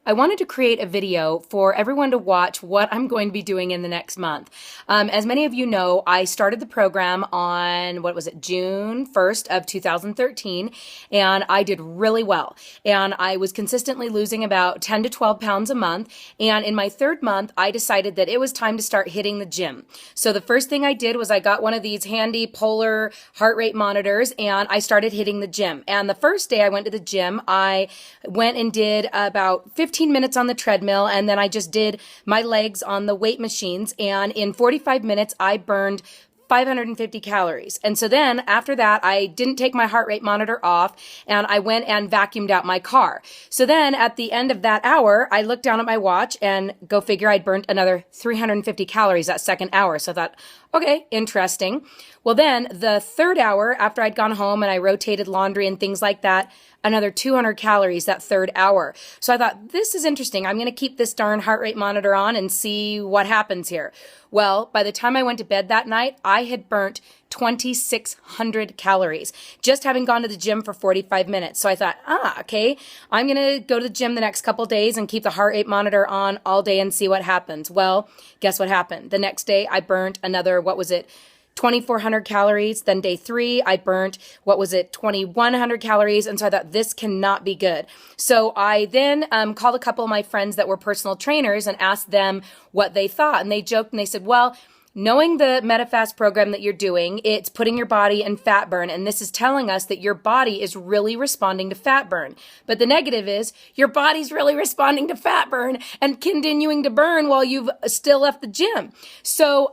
I wanted to create a video for everyone to watch what I'm going to be doing in the next month. As many of you know, I started the program on, June 1st of 2013, and I did really well. And I was consistently losing about 10 to 12 pounds a month. And in my third month, I decided that it was time to start hitting the gym. So the first thing I did was I got one of these handy polar heart rate monitors and I started hitting the gym. And the first day I went to the gym, I went and did about 15 minutes on the treadmill, and then I just did my legs on the weight machines, and in 45 minutes I burned 550 calories. And so then after that, I didn't take my heart rate monitor off and I went and vacuumed out my car. So then at the end of that hour, I looked down at my watch and go figure I'd burnt another 350 calories that second hour. So I thought, okay, interesting. Well, then the third hour after I'd gone home and I rotated laundry and things like that, another 200 calories that third hour. So I thought, this is interesting. I'm going to keep this darn heart rate monitor on and see what happens here. Well, by the time I went to bed that night, I had burnt 2,600 calories, just having gone to the gym for 45 minutes. So I thought, okay, I'm going to go to the gym the next couple days and keep the heart rate monitor on all day and see what happens. Well, guess what happened? The next day I burnt another, 2,400 calories. Then day 3, I burnt, 2,100 calories. And so I thought, this cannot be good. So I then called a couple of my friends that were personal trainers and asked them what they thought. And they joked and they said, well, knowing the MetaFast program that you're doing, it's putting your body in fat burn. And this is telling us that your body is really responding to fat burn. But the negative is your body's really responding to fat burn and continuing to burn while you've still left the gym. So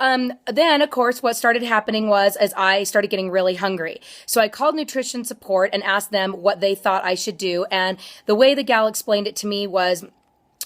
then, of course, what started happening was as I started getting really hungry. So I called nutrition support and asked them what they thought I should do. And the way the gal explained it to me was,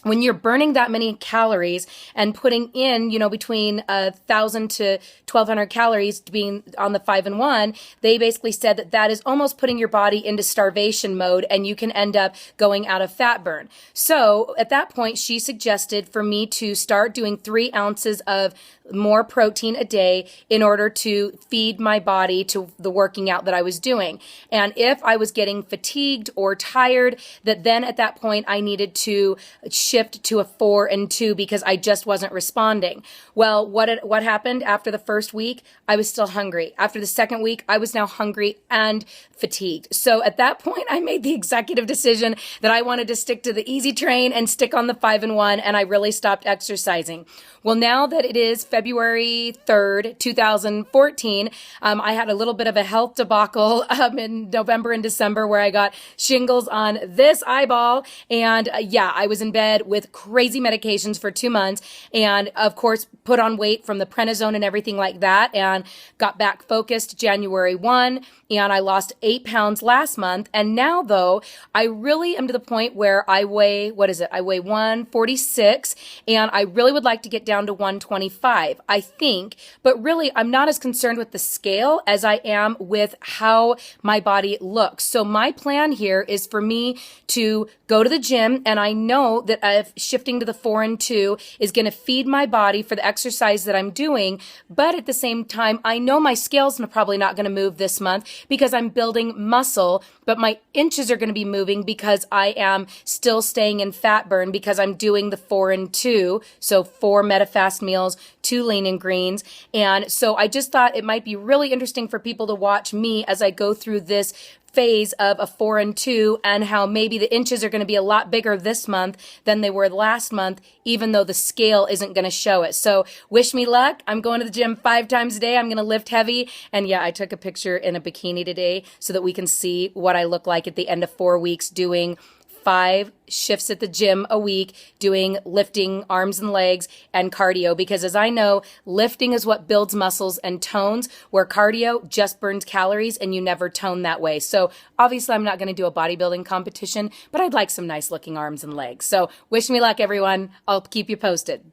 when you're burning that many calories and putting in, between 1,000 to 1,200 calories being on the 5 and 1, they basically said that that is almost putting your body into starvation mode and you can end up going out of fat burn. So at that point, she suggested for me to start doing 3 ounces of more protein a day in order to feed my body to the working out that I was doing. And if I was getting fatigued or tired, that then at that point I needed to shift to a 4 and 2 because I just wasn't responding. Well, what happened after the first week? I was still hungry. After the second week, I was now hungry and fatigued. So at that point, I made the executive decision that I wanted to stick to the easy train and stick on the 5 and 1, and I really stopped exercising. Well, now that it is February 3rd, 2014, I had a little bit of a health debacle in November and December where I got shingles on this eyeball. And I was in bed with crazy medications for 2 months and, of course, put on weight from the prednisone and everything like that and got back focused January 1. And I lost 8 pounds last month. And now, though, I really am to the point where I weigh, I weigh 146, and I really would like to get down to 125, I think. But really, I'm not as concerned with the scale as I am with how my body looks. So my plan here is for me to go to the gym, and I know that shifting to the 4 and 2 is going to feed my body for the exercise that I'm doing. But at the same time, I know my scale's probably not going to move this month because I'm building muscle, but my inches are going to be moving because I am still staying in fat burn because I'm doing the 4 and 2. So 4 MetaFast meals, 2 lean and greens. And so I just thought it might be really interesting for people to watch me as I go through this phase of a 4 and 2 and how maybe the inches are going to be a lot bigger this month than they were last month, even though the scale isn't going to show it. So wish me luck. I'm going to the gym 5 times a day. I'm going to lift heavy. And I took a picture in a bikini today so that we can see what I look like at the end of 4 weeks doing 5 shifts at the gym a week, doing lifting, arms and legs, and cardio. Because as I know, lifting is what builds muscles and tones, where cardio just burns calories and you never tone that way. So obviously I'm not going to do a bodybuilding competition, but I'd like some nice looking arms and legs. So wish me luck, everyone. I'll keep you posted.